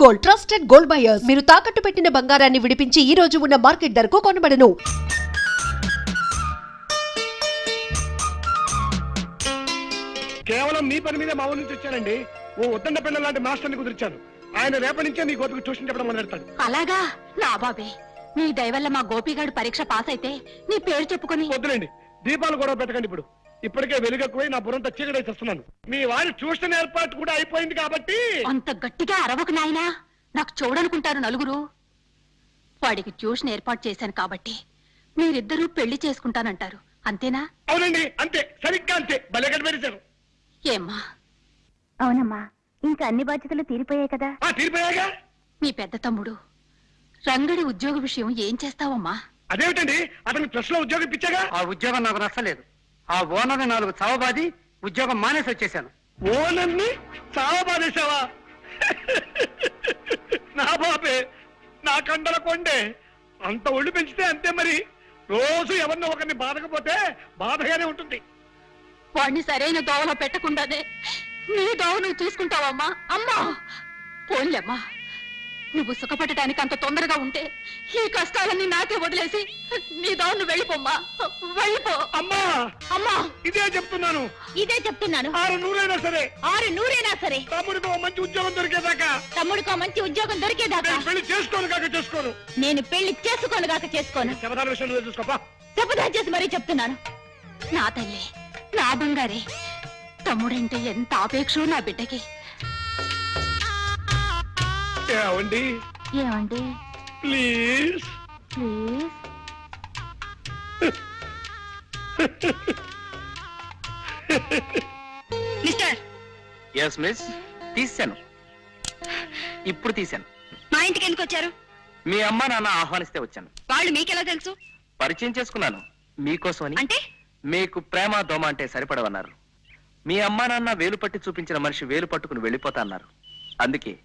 Gold, trusted gold buyers. మీరు తాకట్టు పెట్టిన బంగారాన్ని విడిపించి ఈ రోజు ఉన్న మార్కెట్ ధరకు కొనబడను. కేవలం మీ పని మీద మా ఊరి నుంచి వచ్చానండి. ఓ ఉద్దండ పిల్లల లాంటి మాస్టర్ని కుదిర్చాను. ఆయన రేపటి నుంచే మీ గోపికి ట్యూషన్ చెప్పడం మొదలెడతాడు. అలాగా నా బాబే, మీ దయవల్ల మా గోపిగాడు పరీక్ష పాస్ అయితే నీ పేరు చెప్పుకొని. వద్దులేండి, దీపాలు కూడా పెట్టకండి. ఇప్పటికే వెలుగెక్కువై నా బుర్రంతా చీకటి చేస్తున్నాను. మీ వారి ట్యూషన్ ఏర్పాటు కూడా అయిపోయింది కాబట్టి. అంత గట్టిగా అరవకు నాయనా, నాకు చూడనుకుంటారు నలుగురు. వాడికి ట్యూషన్ ఏర్పాటు చేశాను కాబట్టి మీరిద్దరూ పెళ్లి చేసుకుంటానంటారు, అంతేనా? అవునండి, అంతే, సరిగ్గా అంతే. భలే కనిపెట్టారు. ఏమ్మా? అవునమ్మా, ఇంకా అన్ని బాధ్యతలు తీరిపోయాయి కదా. తీరిపోయాగా. మీ పెద్ద తమ్ముడు రంగడి ఉద్యోగ విషయం ఏం చేస్తావమ్మా? అదేమిటండి, అతనికి ప్రెస్ లో ఉద్యోగం ఇప్పించాగా. ఆ ఉద్యోగం నాకు నచ్చలేదు. ఆ ఓనర్ని 4 చావబాది ఉద్యోగం మానేసి వచ్చేసాను. ఓనర్ని చావబాదేశావా? నా బాబే, నా కండల కొండే. అంత ఒళ్ళు పెంచితే అంతే మరి. రోజు ఎవరినో ఒకరిని బాధకపోతే బాధగానే ఉంటుంది. వాడిని సరైన దోవలో పెట్టకుండానే నీ దోవ నువ్వు చూసుకుంటావమ్మా. అమ్మా పోన్లేమ్మా, నువ్వు సుఖపడటానికి అంత తొందరగా ఉంటే ఈ కష్టాలన్నీ నాకే వదిలేసి నీ దోవ నువ్వు వెళ్ళిపోమ్మా, వెళ్ళిపో. అమ్మా అమ్మా, ఇదే చెప్తున్నాను. ఇదే చెప్తున్నాను. 600 సరే, 600 సరే, తమ్ముడికి ఓ మంచి ఉద్యోగం దొరికేదాకా. తమ్ముడికో మంచి ఉద్యోగం దొరికేదాకా నేను పెళ్లి చేసుకోను కాక చేసుకోను. నేను పెళ్లి చేసుకోను గాక చేసుకోను. శబదాన విషయంలో చూసుకోపా. శపథం చేసి మరీ చెప్తున్నాను. నా తల్లి, నా బంగారే, తమ్ముడంటే ఎంత ఆపేక్షో నా బిడ్డకి. ఏమండి, ఏమండి? Please please. Mister. Yes miss, తీశాను. ఇప్పుడు తీశాను. మా ఇంటికి ఎందుకు వచ్చారు? మీ అమ్మ నాన్న ఆహ్వానిస్తే వచ్చాను. వాళ్ళు మీకెలా తెలుసు? పరిచయం చేసుకున్నాను మీకోసమని. అంటే మీకు ప్రేమ దోమ అంటే సరిపడవన్నారు. మీ అమ్మ నాన్న వేలు పట్టి చూపించిన మనిషి వేలు పట్టుకుని వెళ్ళిపోతా అన్నారు. అందుకే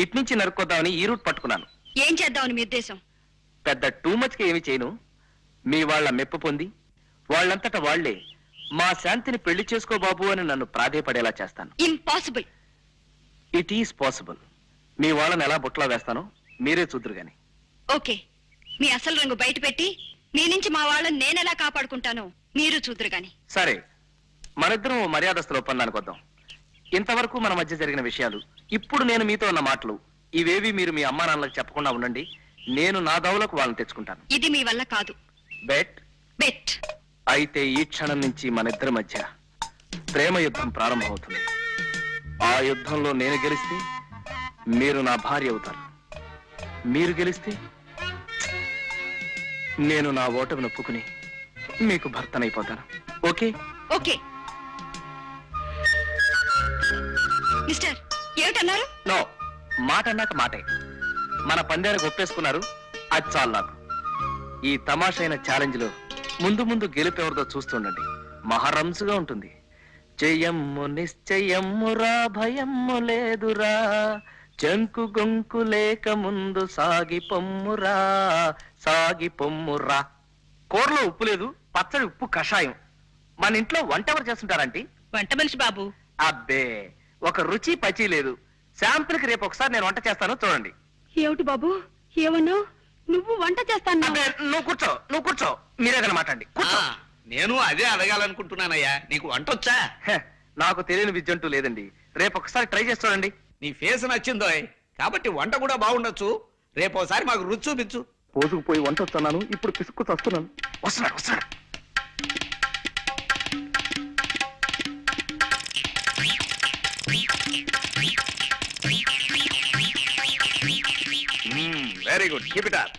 ఇట్నుంచి నరుక్కొద్దామని ఈ రూట్ పట్టుకున్నాను. ఏం చేద్దామని మీ ఉద్దేశం? పెద్ద టూ మచ్ కి ఏమి చేయను. మీ వాళ్ళ మెప్పు పొంది వాళ్ళంతటా వాళ్లే మా శాంతిని పెళ్లి చేసుకో బాబు అని నన్ను ప్రాధేయపడేలా చేస్తాను. ఇంపాసిబుల్. It is possible. మీ వాళ్ళని ఎలా బుట్టలో వేస్తానో మీరే చూద్దరు గాని. ఓకే, మీ అసలు రంగు బయట పెట్టి మీ నుంచి మా వాళ్ళని నేనెలా కాపాడుకుంటానో మీరు చూద్దరు గాని. సరే, మనిద్దరం ఓ మర్యాదస్తుల ఒప్పందానికి వద్దాం. ఇంతవరకు మన మధ్య జరిగిన విషయాలు, ఇప్పుడు నేను మీతో ఉన్న మాటలు, ఇవేవి మీరు మీ అమ్మా నాన్నలకు చెప్పకుండా ఉండండి. నేను నా దౌలకు వాళ్ళని తెచ్చుకుంటాను. ఇది మీ వల్ల కాదు. బెట్? బెట్. అయితే ఈ క్షణం నుంచి మన ఇద్దరి మధ్య ప్రేమ యుద్ధం ప్రారంభమవుతుంది. ఆ యుద్ధంలో నేను గెలిస్తే మీరు నా భార్య అవుతారు. మీరు గెలిస్తే నేను నా ఓటమిని ఒప్పుకుని మీకు భర్తనైపోతాను. ఓకే? ఓకే. మిస్టర్, ఏమిటన్నారు? నో, మాట అన్నాక మాటే. మన పందానికి ఒప్పేసుకున్నారు, అది చాలు నాకు. ఈ తమాషైన ఛాలెంజ్ లో ముందు ముందు గెలుపెవరిదో చూస్తుండండి. మహారంసుగా ఉంటుంది. జయమ్ము నిశ్చయమ్మురా, భయమ్ము లేదురా, జంకు గొంకు లేక ముందు సాగి పొమ్మురా, సాగి పొమ్మురా. కూరలో ఉప్పు లేదు, పచ్చడి ఉప్పు కషాయం. మన ఇంట్లో వంట ఎవరు చేస్తుంటారంటే? వంట మనిషి బాబు. అబ్బే, ఒక రుచి పచి లేదు. శాంపుల్ కి రేపు ఒకసారి నేను వంట చేస్తాను, చూడండి. ఏమిటి బాబు, ఏమన్నా? నువ్వు వంట చేస్తాను? అబ్బే, నువ్వు కూర్చో, మీరేదైనా మాట్లాడండి. కూర్చో. నేను అదే అడగాలనుకుంటున్నానయ్యా, నీకు వంట వచ్చా? హె, నాకు తెలియని విద్య అంటూ లేదండి. రేపు ఒకసారి ట్రై చేసి చూడండి. నీ ఫేస్ నచ్చిందో కాబట్టి వంట కూడా బాగుండొచ్చు. రేపు ఒకసారి మాకు రుచి చూపించు. పోసుకుపోయి వంట వస్తున్నాను, ఇప్పుడు పిసుక్కు వస్తున్నాను. వస్తున్నాడు. Very good, keep it up.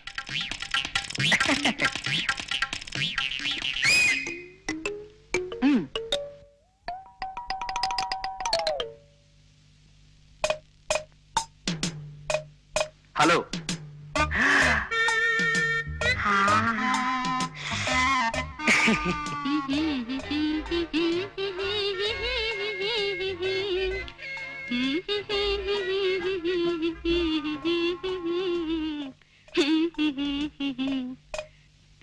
Hello.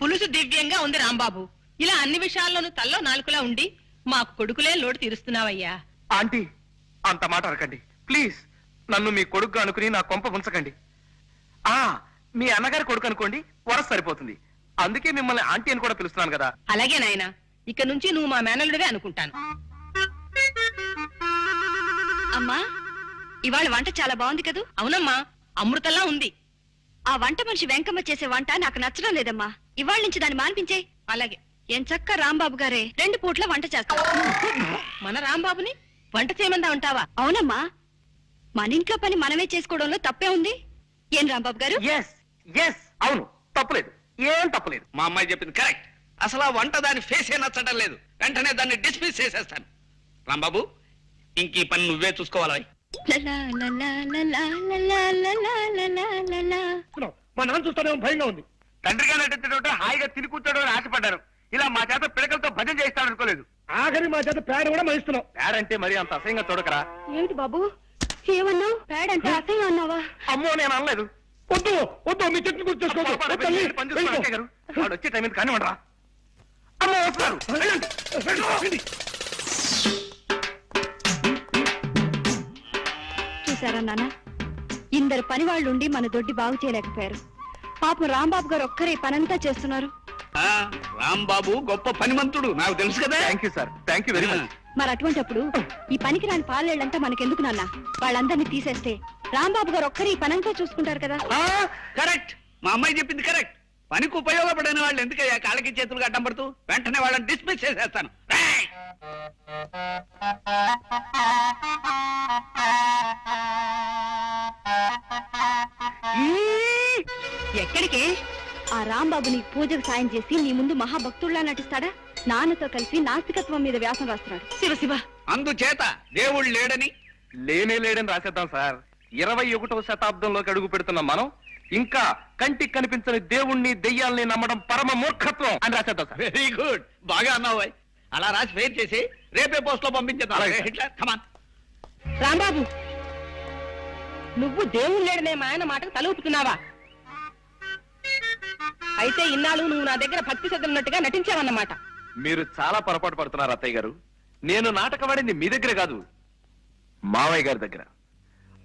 పులుసు దివ్యంగా ఉంది రాంబాబు. ఇలా అన్ని విషయాల్లోనూ తల్లో నాలుకలా ఉండి మాకు కొడుకులే లోటు తీరుస్తున్నావయ్యా. ఆంటీ, అంత మాట అనకండి ప్లీజ్. నన్ను మీ కొడుకు అనుకుని నా కొంప ఉంచకండి. ఆ మీ అన్నగారి కొడుకు అనుకోండి, వరస సరిపోతుంది. అందుకే మిమ్మల్ని ఆంటీ అని కూడా పిలుస్తున్నాను కదా. అలాగే నాయనా, ఇక నుంచి నువ్వు మా మేనల్లుడివే అనుకుంటాను. అమ్మా, ఇవాళ వంట చాలా బాగుంది కదూ? అవునమ్మా, అమృతంలా ఉంది. ఆ వంట మనిషి వెంకమ్మ చేసే వంట నాకు నచ్చడం లేదమ్మా. ఇవాళ నుంచి దాన్ని మాన్పించే. అలాగే. ఎంచక్క రాంబాబు గారే 2 పూట్ల వంట చేస్తారు. మన రాంబాబుని వంట చేయమందా ఉంటావా? అవునమ్మా, మన ఇంట్లో పని మనమే చేసుకోవడంలో తప్పే ఉంది. ఏం రాంబాబు గారు? ఎస్ ఎస్, అవును, తప్పలేదు, ఏం తప్పలేదు. మా అమ్మాయి చెప్పింది కరెక్ట్. అసలు ఆ వంట దాని ఫేసే నచ్చడం లేదు. వెంటనే దాన్ని డిస్మిస్ చేసేస్తాను. రాంబాబు, ఇంక ఈ పని నువ్వే చూసుకోవాలి. లలా లలా లలా లలా లలా లలా లలా. మా నాన్న చూస్తానేమో భయంగా ఉంది. తండ్రి గారు నటించడం హాయిగా తిని కూర్చోడు అని ఆశపడ్డాను. ఇలా మా చేత పిడకలతో భజన చేస్తాడు అనుకోలేదు. ఆఖరి మా చేత పేడ కూడా మహిస్తున్నాం. పేడంటే మరి అంత అసహ్యంగా చూడకరా. ఏమిటి బాబు ఏమన్నావు? పేడంటే అసహ్యం అన్నావా? అమ్మో, నేను అనలేదు. వద్దు వద్దు, మీ చెట్టుని గుర్తు చేసుకోవద్దు. వాడు వచ్చే టైం కానీ ఉండరా. అమ్మో వస్తున్నారు. వెళ్ళండి. చూసారా నాన్న, ఇందరు పని వాళ్ళుండి మన దొడ్డి బాగు చేయలేకపోయారు. పాపం రాంబాబు గారు ఒక్కరే పనంతా చేస్తున్నారు. రాంబాబు గొప్ప పనిమంతుడు, నాకు తెలుసు కదా. Thank you sir, thank you very much. మరి అటువంటప్పుడు ఈ పనికి రాని పాలేళ్ళంతా మనకెందుకు నాన్న? వాళ్ళందరినీ తీసేస్తే రాంబాబు గారు ఒక్కరే ఈ పనంతా చూసుకుంటారు కదా. కరెక్ట్, మా అమ్మాయి చెప్పింది కరెక్ట్. పనికి ఉపయోగపడిన వాళ్ళు ఎందుకయ్యా కాళ్ళకి చేతులు అడ్డం పడుతూ? వెంటనే వాళ్ళని డిస్మిస్ చేసేస్తాను. ఎక్కడికి? ఆ రాంబాబు నీకు పూజకు సాయం చేసి నీ ముందు మహాభక్తుల్లా నటిస్తాడా? నాన్నతో కలిసి నాస్తికత్వం మీద వ్యాసం రాస్తున్నాడు. శివ శివ. అందుచేత దేవుడు లేడని లేని రాసేద్దాం సార్. 21వ శతాబ్దంలోకి అడుగు పెడుతున్న మనం ఇంకా కంటికి కనిపించని దేవుణ్ణి దెయ్యాల్ని నమ్మడం పరమ మూర్ఖత్వం అని రాసేద్దాం సార్. వెరీ గుడ్, బాగా అన్నావు. అలా రాసి ఫెయిర్ చేసి రేపే పోస్ట్ లో పంపించేద్దాం. రాంబాబు, నువ్వు దేవుడు లేడనే మా ఆయన మాటకు తల ఊపుతున్నావా? అయితే ఇన్నాళ్ళు నువ్వు నా దగ్గర భక్తి శ్రద్ధలున్నట్టుగా నటించావన్నమాట. మీరు చాలా పొరపాటు పడుతున్నారు అత్తయ్య గారు. నేను నాటకవాడింది మీ దగ్గర కాదు, మావయ్య గారి దగ్గర.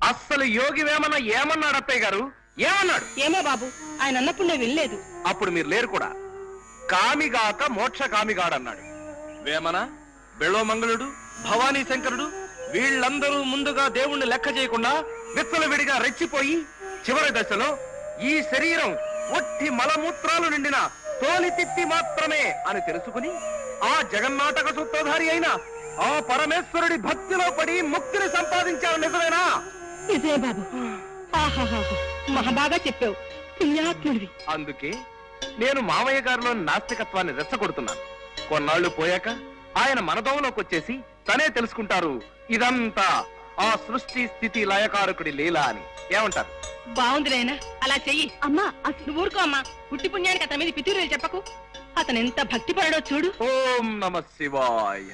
అస్సలు యోగి వేమన ఏమన్నాడు అత్తయ్య గారు? ఏమన్నాడు? ఏమో బాబు, ఆయన అన్నప్పుడు నేను వినలేదు. అప్పుడు మీరు లేరు కూడా. కామిగాక మోక్ష కామిగాడన్నాడు వేమన. బెళోమంగళుడు, భవానీ శంకరుడు వీళ్ళందరూ ముందుగా దేవుణ్ణి లెక్క చేయకుండా విచ్చలవిడిగా రెచ్చిపోయి చివరి దశలో ఈ శరీరం ఒట్టి మలమూత్రాలు నిండిన తోలి తిత్తి మాత్రమే అని తెలుసుకుని ఆ జగన్నాటక సూత్రధారి అయిన ఆ పరమేశ్వరుడి భక్తిలో పడి ముక్తిని సంపాదించాడు. నిజమేనా? ఇదే బాబు. మహాబాగా చెప్పావు, పుణ్యాత్ముడివి. అందుకే నేను మామయ్య గారిలో నాస్తికత్వాన్ని రెచ్చగొడుతున్నాను. కొన్నాళ్లు పోయాక ఆయన మనదోవలోకి వచ్చేసి తనే తెలుసుకుంటారు ఇదంతా ఆ సృష్టి స్థితి లయకారకుడి లీల అని. ఏమంటారు? బాగుంది నాయనా, అలా చెయ్యి. అమ్మా నువ్వు ఊరుకో అమ్మా. పుట్టి పుణ్యానికి అతని మీద పితూరులు చెప్పకు. అతను ఎంత భక్తి పడడో చూడు. ఓం నమ శివాయ.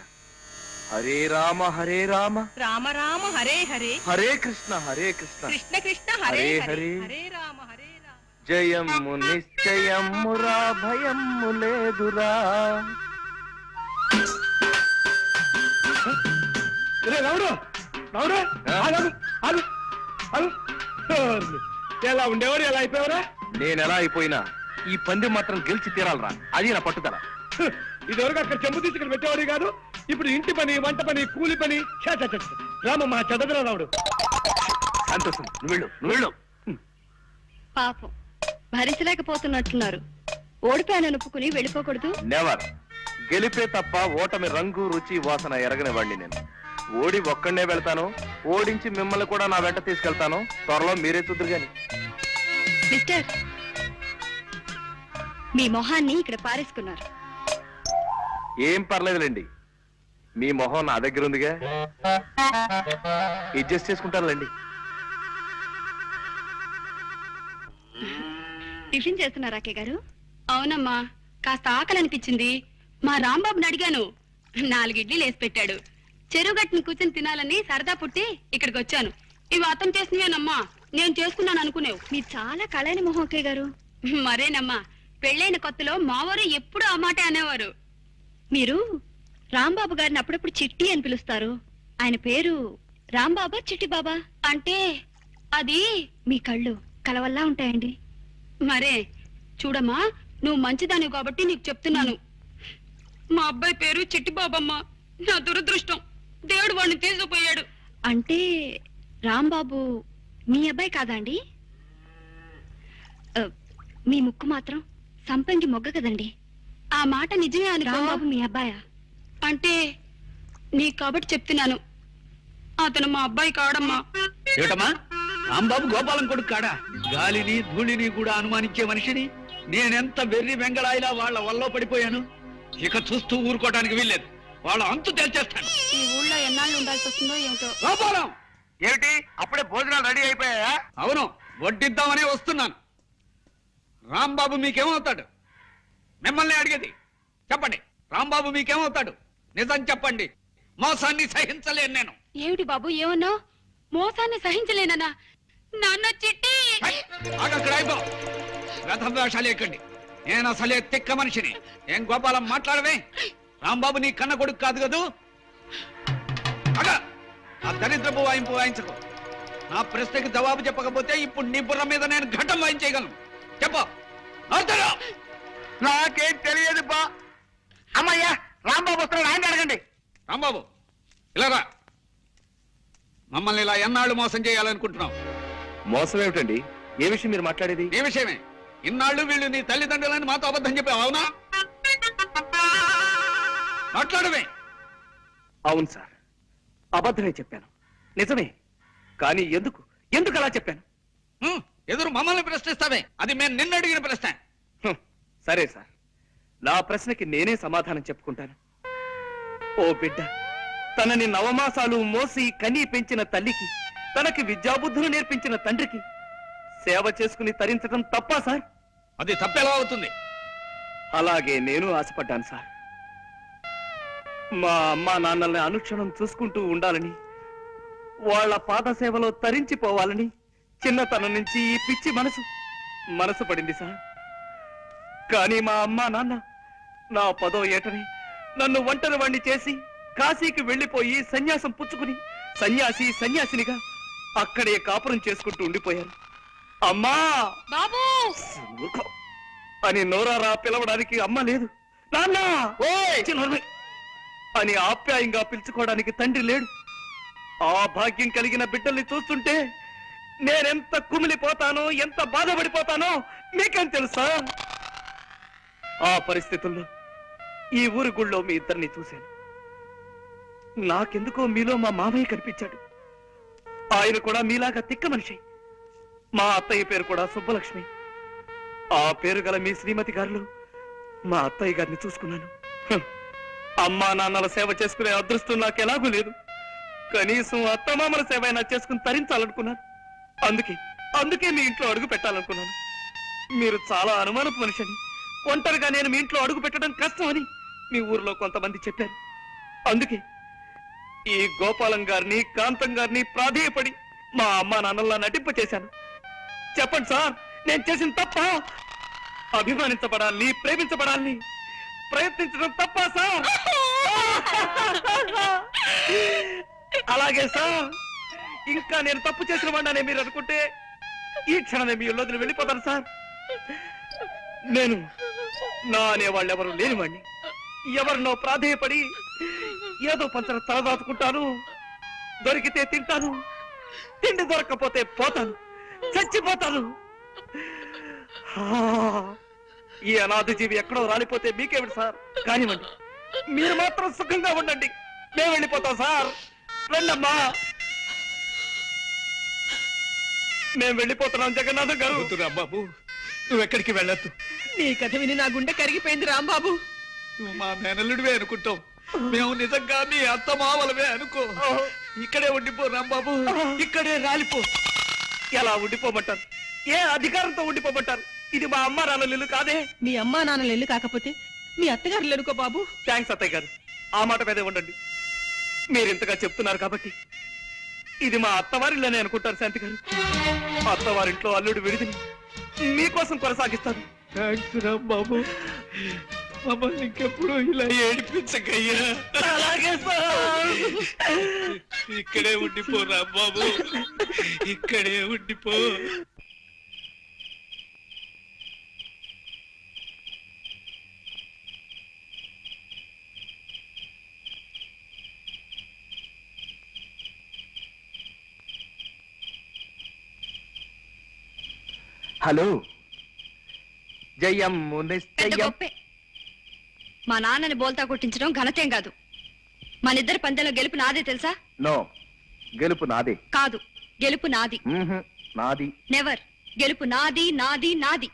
హరే రామ హరే రామ రామ రామ హరే హరే, హరే కృష్ణ కృష్ణ కృష్ణ హరే హరే హరే, హరే. హరే రామ హరే రామ. జయము నిశ్చయమురా భయము లేదురా. రావుడు రావుడు, ఎలా ఉండేవారు, ఎలా అయిపోయావరా? నేనెలా అయిపోయినా ఈ పందెం మాత్రం గెలిచి తీరాలరా, అది నా పట్టుదల. ఇదివరకు అక్కడ చెంబు తీసుకుని పెట్టేవాడు కాదు, ఇప్పుడు ఇంటి పని, వంట పని, కూలి పని. రామ మా చెడ్డదిరా రావుడు. సంతోషం, నువ్వు వెళ్ళు. పాపం భరించలేకపోతున్నట్టున్నారు. ఓడిపోయాను ఒప్పుకుని వెళ్ళిపోకూడదు. నెవర్. గెలిపే తప్ప ఓటమి రంగు రుచి వాసన ఎరగని వాడిని నేను. ఓడి ఒక్కడే వెళ్తాను, ఓడించి మిమ్మల్ని కూడా నా వెంట తీసుకెళ్తాను. త్వరలో మీరే చూద్దరు గాని. మిస్టర్, మీ మొహాన్ని ఇక్కడ పారేసుకున్నారు. ఏం పర్లేదులేండి, మీ మొహం నా దగ్గర ఉందిగా, అడ్జస్ట్ చేసుకుంటారులేండి. టిఫిన్ చేస్తున్నారా అక్కయ్య గారు? అవునమ్మా, కాస్త ఆకలి అనిపించింది. మా రాంబాబుని అడిగాను, 4 ఇడ్లీలు వేసి పెట్టాడు. చెరువు గట్టుని కూర్చొని తినాలని సరదా పుట్టి ఇక్కడికి వచ్చాను. ఇవి అతను చేసినవేనమ్మా, నేను చేసుకున్నాను అనుకునేవు. మీరు చాలా కళైన మొహం అక్కయ్య గారు. మరేనమ్మా, పెళ్ళైన కొత్తలో మావారు ఎప్పుడు ఆ మాట అనేవారు. మీరు రాంబాబు గారిని అప్పుడప్పుడు చిట్టి అని పిలుస్తారు. ఆయన పేరు రాంబాబా చిట్టి బాబా? అంటే అది మీ కళ్ళు కలవల్లా ఉంటాయండి. మరే చూడమ్మా, నువ్వు మంచిదానివి కాబట్టి నీకు చెప్తున్నాను. మా అబ్బాయి పేరు చిట్టిబాబమ్మ. నా దురదృష్టం, దేవుడు వాడిని తీసుకుపోయాడు. అంటే రాంబాబు మీ అబ్బాయి కాదా అండి? మీ ముక్కు మాత్రం సంపంగి మొగ్గ కదండి. ఆ మాట నిజమే అని. రాంబాబు మీ అబ్బాయా? అంటే నీకు కాబట్టి చెప్తున్నాను, అతను మా అబ్బాయి కాడమ్మా. ఏమిటమ్మా, రాంబాబు గోపాలం కొడుకు కాడా? గాలిని ధూళిని కూడా అనుమానించే మనిషిని నేనెంత వెర్రి వెంగళాయిలా వాళ్ళ వల్ల పడిపోయాను. ఇక చూస్తూ ఊరుకోవడానికి వీల్లేదు. వాళ్ళ అంతు తేల్చేస్తాను. ఈ ఊళ్ళో ఎన్నాళ్ళు ఉండాల్సి వస్తుందో ఏమిటో. గోపాలం, ఏమిటి అప్పుడే భోజనాలు రెడీ అయిపోయాయా? అవును, వడ్డిద్దామనే వస్తున్నాను. రాంబాబు మీకేమవుతాడు? మిమ్మల్ని అడిగేది. చెప్పండి, రాంబాబు మీకేమవుతాడు? నిజం చెప్పండి. మోసాన్ని సహించలేను నేను. ఏమిటి బాబు ఏమన్నావు? మోసాన్ని సహించలేనా? నాన్న చిట్టి. అక్కడ అయిపో. వేషాలు ఎక్కండి. నేను అసలే తిక్క మనిషిని. ఏం గోపాలం మాట్లాడవే? రాంబాబు నీ కన్న కొడుకు కాదు కదూ? ఆ దరిద్రపు వాయింపు వాయించకు. నా ప్రశ్నకి జవాబు చెప్పకపోతే ఇప్పుడు నీ బుర్ర మీద నేను ఘటం వాయించేయగలను. చెప్పు. నాకేం తెలియదు బా. అమ్మయ్యా, రాంబాబు వస్తున్నాడు, ఆయన అడగండి. రాంబాబు ఇలా రా. మమ్మల్ని ఇలా ఎన్నాళ్ళు మోసం చేయాలనుకుంటున్నావు? మోసం ఏమిటండి? ఏ విషయం మీరు మాట్లాడేది? ఏ విషయమే? ఇన్నాళ్ళు వీళ్ళు నీ తల్లిదండ్రులని మాతో అబద్ధం చెప్పావు, అవునా? మాట్లాడమే. అవును సార్, అబద్ధమే చెప్పాను. నిజమే. కానీ ఎందుకు ఎందుకు అలా చెప్పాను? ఎదురు మమ్మల్ని ప్రశ్నిస్తావే? అది మేము నిన్ను అడిగిన ప్రశ్న. సరే సార్, నా ప్రశ్నకి నేనే సమాధానం చెప్పుకుంటాను. ఓ బిడ్డ, తనని నవమాసాలు మోసి కని పెంచిన తల్లికి, తనకి విద్యాబుద్ధులు నేర్పించిన తండ్రికి సేవ చేసుకుని తరించడం తప్పా సార్? అది తప్పెలా అవుతుంది? అలాగే నేను ఆశపడ్డాను సార్. మా అమ్మా నాన్నల్ని అనుక్షణం చూసుకుంటూ ఉండాలని, వాళ్ళ పాద సేవలో తరించిపోవాలని చిన్నతనం నుంచి ఈ పిచ్చి మనసు పడింది సార్. కానీ మా అమ్మా నాన్న నా 10వ ఏటని నన్ను ఒంటరి వాణ్ణి చేసి కాశీకి వెళ్లిపోయి సన్యాసం పుచ్చుకుని సన్యాసినిగా అక్కడే కాపురం చేసుకుంటూ ఉండిపోయారు. అమ్మా బాబు అని నోరారా పిలవడానికి అమ్మ లేదు, నాన్న అని ఆప్యాయంగా పిలుచుకోవడానికి తండ్రి లేడు. ఆ భాగ్యం కలిగిన బిడ్డల్ని చూస్తుంటే నేనెంత కుమిలిపోతానో, ఎంత బాధపడిపోతానో మీకేం తెలుసా? ఆ పరిస్థితుల్లో ఈ ఊరి గుళ్ళో మీ ఇద్దరిని చూశాను. నాకెందుకో మీలో మా మామయ్య కనిపించాడు. ఆయన కూడా మీలాగా తిక్క మనిషి. మా అత్తయ్య పేరు కూడా సుబ్బలక్ష్మి. ఆ పేరు గల మీ శ్రీమతి గారిలో మా అత్తయ్య గారిని చూసుకున్నాను. అమ్మా నాన్నల సేవ చేసుకునే అదృష్టం నాకు ఎలాగూ లేదు. కనీసం అత్తమామల సేవ అయినా చేసుకుని తరించాలనుకున్నాను. అందుకే మీ ఇంట్లో అడుగు పెట్టాలనుకున్నాను. మీరు చాలా అనుమానపు మనిషిని, ఒంటరిగా నేను మీ ఇంట్లో అడుగు పెట్టడం కష్టమని మీ ఊర్లో కొంతమంది చెప్పారు. అందుకే ఈ గోపాలం గారిని, కాంతం గారిని ప్రాధేయపడి మా అమ్మా నాన్నల్లా నటింప చేశాను. చెప్పండి సార్, నేను చేసిన తప్ప? అభిమానించబడాలని, ప్రేమించబడాలని ప్రయత్నించడం తప్ప సార్? అలాగే సార్, ఇంకా నేను తప్పు చేసిన వాడినే మీరు అనుకుంటే ఈ క్షణమే మీ ఇల్లు వెళ్ళిపోతాను సార్. నేను నా అనేవాళ్ళు ఎవరు లేనివాడిని. ఎవరినో ప్రాధేయపడి ఏదో పంచర తలదాచుకుంటాను. దొరికితే తింటాను, తిండి దొరక్కపోతే పోతాను, చచ్చిపోతాను. ఈ అనాథ జీవి ఎక్కడో రాలిపోతే మీకేమిటి సార్? కానివ్వండి, మీరు మాత్రం సుఖంగా ఉండండి. మేము వెళ్ళిపోతాం సార్. రండమ్మా, మేము వెళ్ళిపోతున్నాం. జగన్నాథం గారు. రాంబాబు, నువ్వెక్కడికి వెళ్ళొద్దు. నీ కథ విని నా గుండె కరిగిపోయింది రాంబాబు. నువ్వు మా మేనల్లుడివే అనుకుంటావు, మేము నిజంగా నీ అత్తమావలవే అనుకో. ఇక్కడే ఉండిపో రాంబాబు, ఇక్కడే రాలిపో. ఎలా ఉండిపోమంటారు? ఏ అధికారంతో ఉండిపోమంటారు? ఇది మా అమ్మ నాన్నల ఇల్లు కాదే. మీ అమ్మా నాన్నలు ఎల్లు కాకపోతే మీ అత్తగారు ఎనుకో బాబు. థ్యాంక్స్ అత్తయ్య గారు, ఆ మాట మీదే ఉండండి. మీరింతగా చెప్తున్నారు కాబట్టి ఇది మా అత్తవారిల్లోనే అనుకుంటారు శాంతి గారు. అత్తవారింట్లో అల్లుడు విడిదిని మీకోసం కొనసాగిస్తాను. థ్యాంక్స్ రాంబాబు. మమ్మల్ని ఇంకెప్పుడు ఇలా ఏడిపించకయ్యా. అలాగే సార్. ఇక్కడే ఉండిపో రాంబాబు, ఇక్కడే ఉండిపో. హలో, జయం పెద్ద గొప్పే. మా నాన్నని బోల్తా కొట్టించడం ఘనతేం కాదు. మనిద్దరి పందెంలో గెలుపు నాదే తెలుసా? నో, గెలుపు నాదే. కాదు, గెలుపు నాది. నాది. నెవర్. గెలుపు నాది నాది నాది.